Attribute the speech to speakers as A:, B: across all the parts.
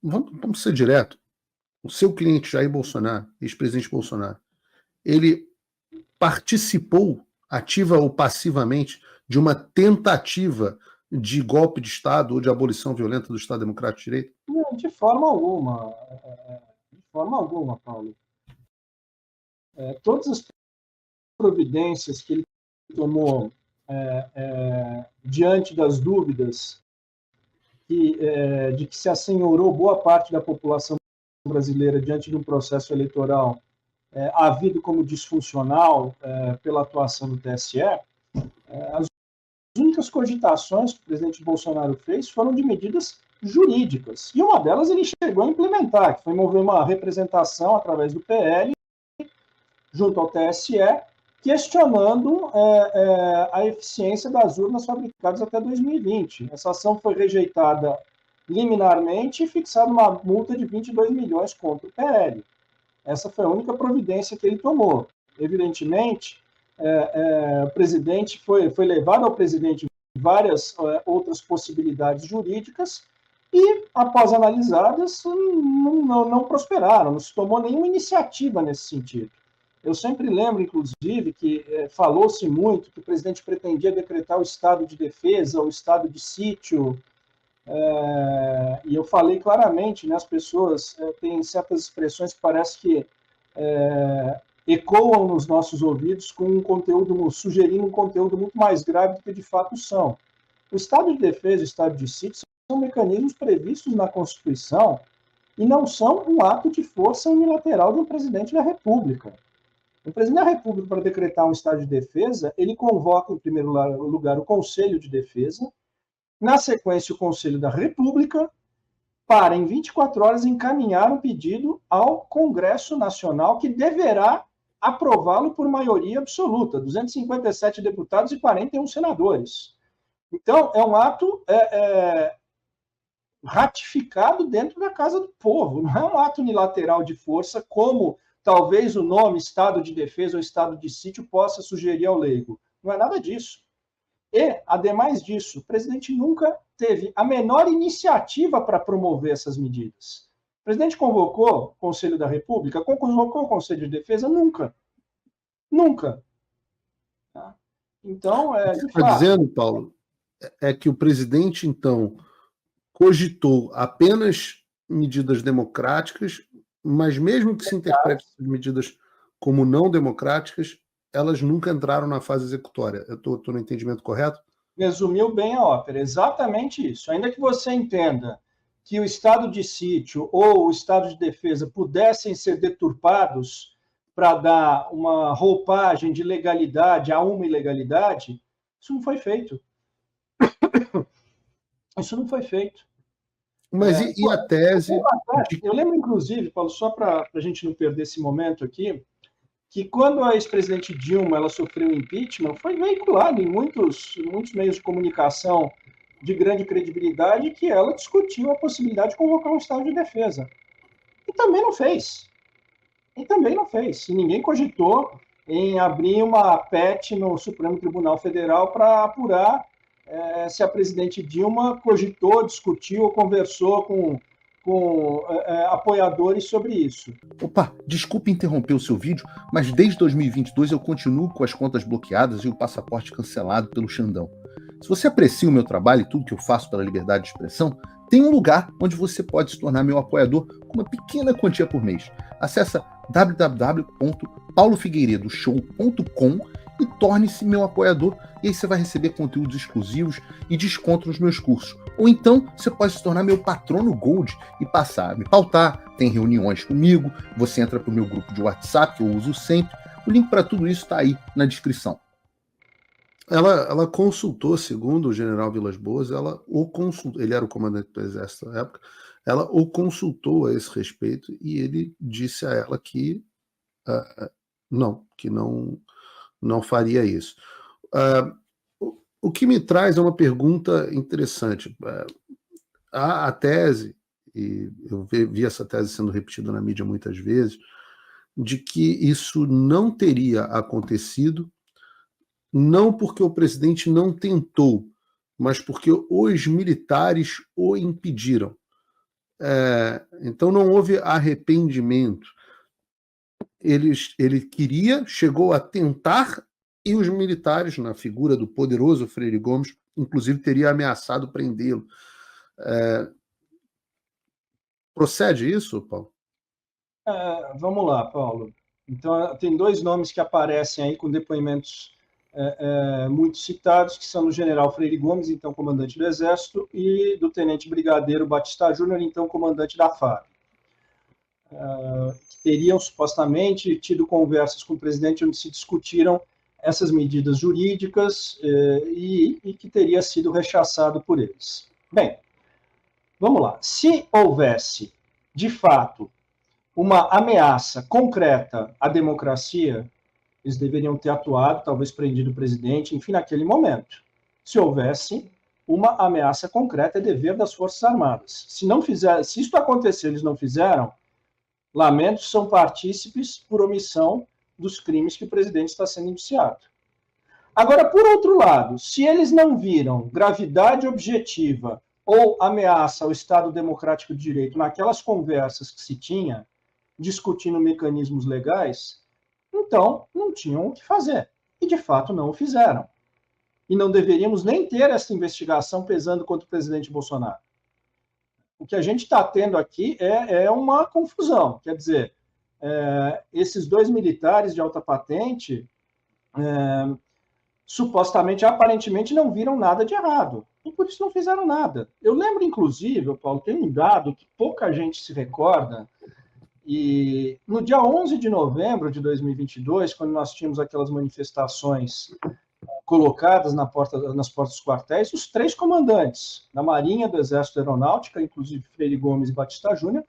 A: vamos ser direto, o seu cliente Jair Bolsonaro, ex-presidente Bolsonaro, ele participou, ativa ou passivamente, de uma tentativa de golpe de Estado ou de abolição violenta do Estado Democrático de Direito?
B: Não, de forma alguma. De forma alguma, Paulo. Todas as providências que ele tomou diante das dúvidas de que se assenhorou boa parte da população brasileira diante de um processo eleitoral havido como disfuncional pela atuação do TSE, as únicas cogitações que o presidente Bolsonaro fez foram de medidas jurídicas. E uma delas ele chegou a implementar, que foi mover uma representação através do PL junto ao TSE, questionando a eficiência das urnas fabricadas até 2020. Essa ação foi rejeitada liminarmente e fixada uma multa de 22 milhões contra o PL. Essa foi a única providência que ele tomou. Evidentemente, o presidente foi levado ao presidente várias outras possibilidades jurídicas e, após analisadas, não prosperaram, não se tomou nenhuma iniciativa nesse sentido. Eu sempre lembro, inclusive, que falou-se muito que o presidente pretendia decretar o estado de defesa, o estado de sítio, e eu falei claramente, né, as pessoas têm certas expressões que parece que ecoam nos nossos ouvidos com um conteúdo, sugerindo um conteúdo muito mais grave do que de fato são. O estado de defesa e o estado de sítio são mecanismos previstos na Constituição e não são um ato de força unilateral de um presidente da República. O presidente da República, para decretar um estado de defesa, ele convoca, em primeiro lugar, o Conselho de Defesa, na sequência, o Conselho da República, para, em 24 horas, encaminhar um pedido ao Congresso Nacional, que deverá aprová-lo por maioria absoluta, 257 deputados e 41 senadores. Então, é um ato ratificado dentro da Casa do Povo, não é um ato unilateral de força, como talvez o nome Estado de Defesa ou Estado de Sítio possa sugerir ao leigo. Não é nada disso. E, ademais disso, o presidente nunca teve a menor iniciativa para promover essas medidas. O presidente convocou o Conselho da República, convocou o Conselho de Defesa? Nunca. Nunca. Tá? Então,
A: O que você está dizendo, Paulo, é que o presidente, então, cogitou apenas medidas democráticas, mas mesmo que se interprete essas medidas como não democráticas, elas nunca entraram na fase executória. Eu estou no entendimento correto?
B: Resumiu bem a ópera, exatamente isso. Ainda que você entenda que o estado de sítio ou o estado de defesa pudessem ser deturpados para dar uma roupagem de legalidade a uma ilegalidade, isso não foi feito. Isso não foi feito.
A: Mas e a tese?
B: Eu lembro, inclusive, Paulo, só para a gente não perder esse momento aqui, que quando a ex-presidente Dilma ela sofreu impeachment, foi veiculado em muitos meios de comunicação de grande credibilidade que ela discutiu a possibilidade de convocar um estado de defesa. E também não fez. E ninguém cogitou em abrir uma PET no Supremo Tribunal Federal para apurar se a presidente Dilma cogitou, discutiu ou conversou com apoiadores sobre isso.
A: Opa, desculpe interromper o seu vídeo, mas desde 2022 eu continuo com as contas bloqueadas e o passaporte cancelado pelo Xandão. Se você aprecia o meu trabalho e tudo que eu faço pela liberdade de expressão, tem um lugar onde você pode se tornar meu apoiador com uma pequena quantia por mês. Acesse www.paulofigueiredoshow.com e torne-se meu apoiador, e aí você vai receber conteúdos exclusivos e desconto nos meus cursos. Ou então você pode se tornar meu patrono Gold e passar a me pautar, tem reuniões comigo, você entra para o meu grupo de WhatsApp, que eu uso sempre. O link para tudo isso está aí na descrição. Ela consultou, segundo o general Vilas Boas, ele era o comandante do Exército na época, ela o consultou a esse respeito e ele disse a ela que não faria isso. O que me traz é uma pergunta interessante. A tese, e eu vi essa tese sendo repetida na mídia muitas vezes, de que isso não teria acontecido, não porque o presidente não tentou, mas porque os militares o impediram. Então não houve arrependimento. Ele chegou a tentar, e os militares, na figura do poderoso Freire Gomes, inclusive teria ameaçado prendê-lo. Procede isso, Paulo?
B: Vamos lá, Paulo. Então, tem dois nomes que aparecem aí com depoimentos muito citados, que são do general Freire Gomes, então comandante do Exército, e do tenente brigadeiro Batista Júnior, então comandante da FARC. Que teriam supostamente tido conversas com o presidente onde se discutiram essas medidas jurídicas e que teria sido rechaçado por eles. Bem, vamos lá. Se houvesse, de fato, uma ameaça concreta à democracia, eles deveriam ter atuado, talvez prendido o presidente, enfim, naquele momento. Se houvesse uma ameaça concreta, é dever das Forças Armadas. Se isso acontecer, eles não fizeram, lamento, são partícipes por omissão dos crimes que o presidente está sendo indiciado. Agora, por outro lado, se eles não viram gravidade objetiva ou ameaça ao Estado Democrático de Direito naquelas conversas que se tinha, discutindo mecanismos legais, então não tinham o que fazer. E, de fato, não o fizeram. E não deveríamos nem ter essa investigação pesando contra o presidente Bolsonaro. O que a gente está tendo aqui é uma confusão. Quer dizer, esses dois militares de alta patente supostamente, aparentemente, não viram nada de errado. E por isso não fizeram nada. Eu lembro, inclusive, Paulo, tem um dado que pouca gente se recorda, e no dia 11 de novembro de 2022, quando nós tínhamos aquelas manifestações colocadas nas portas dos quartéis, os três comandantes da Marinha, do Exército Aeronáutica, inclusive Freire Gomes e Batista Júnior,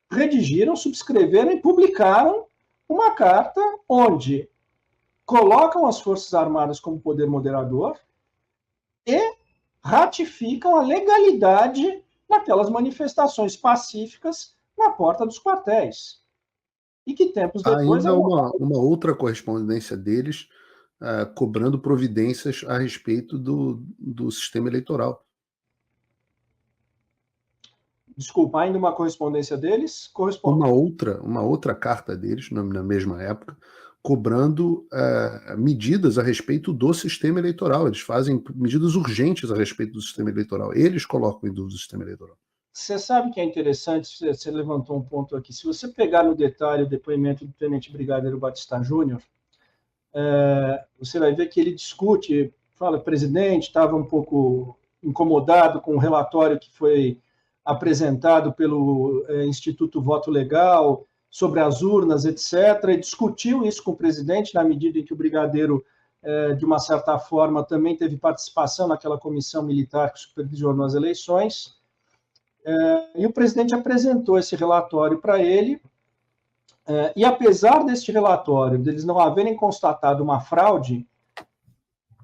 B: redigiram, subscreveram e publicaram uma carta onde colocam as Forças Armadas como poder moderador e ratificam a legalidade naquelas manifestações pacíficas na porta dos quartéis. E que tempos depois...
A: Ainda uma outra correspondência deles cobrando providências a respeito do sistema eleitoral.
B: Desculpa, ainda uma correspondência deles?
A: Uma outra carta deles, na mesma época, cobrando medidas a respeito do sistema eleitoral. Eles fazem medidas urgentes a respeito do sistema eleitoral. Eles colocam em dúvida o sistema eleitoral.
B: Você sabe que é interessante, você levantou um ponto aqui. Se você pegar no detalhe o depoimento do tenente brigadeiro Batista Júnior, você vai ver que ele discute, fala, presidente, estava um pouco incomodado com o relatório que foi apresentado pelo Instituto Voto Legal sobre as urnas, etc., e discutiu isso com o presidente, na medida em que o brigadeiro, de uma certa forma, também teve participação naquela comissão militar que supervisionou as eleições, e o presidente apresentou esse relatório para ele, e apesar deste relatório, deles não haverem constatado uma fraude,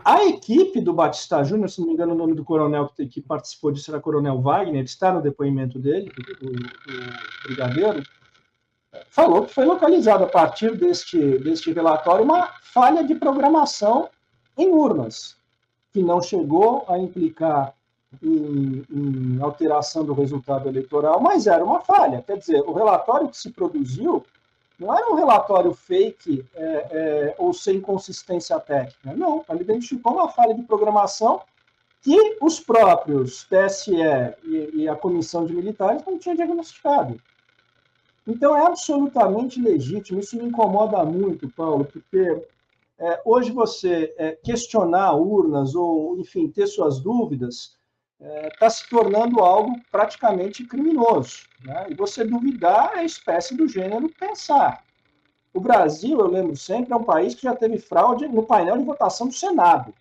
B: a equipe do Batista Júnior, se não me engano o nome do coronel que participou disso era Coronel Wagner, está no depoimento dele, do brigadeiro, falou que foi localizado a partir deste relatório uma falha de programação em urnas, que não chegou a implicar em alteração do resultado eleitoral, mas era uma falha. Quer dizer, o relatório que se produziu não era um relatório fake ou sem consistência técnica. Não, ele identificou uma falha de programação que os próprios TSE e a Comissão de Militares não tinham diagnosticado. Então, é absolutamente legítimo. Isso me incomoda muito, Paulo, porque hoje você questionar urnas ou, enfim, ter suas dúvidas está se tornando algo praticamente criminoso, né? E você duvidar é a espécie do gênero pensar. O Brasil, eu lembro sempre, é um país que já teve fraude no painel de votação do Senado,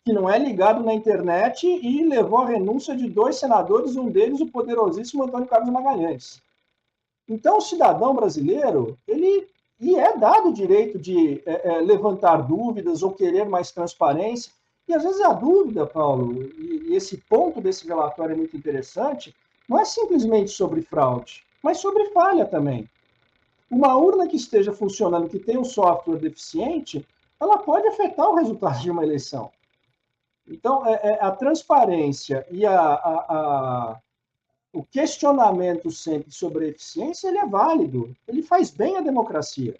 B: que não é ligado na internet e levou à renúncia de 2 senadores, um deles o poderosíssimo Antônio Carlos Magalhães. Então, o cidadão brasileiro, ele é dado o direito de levantar dúvidas ou querer mais transparência. E, às vezes, a dúvida, Paulo, e esse ponto desse relatório é muito interessante, não é simplesmente sobre fraude, mas sobre falha também. Uma urna que esteja funcionando, que tem um software deficiente, ela pode afetar o resultado de uma eleição. Então, a transparência e o questionamento sempre sobre a eficiência ele é válido, ele faz bem à democracia.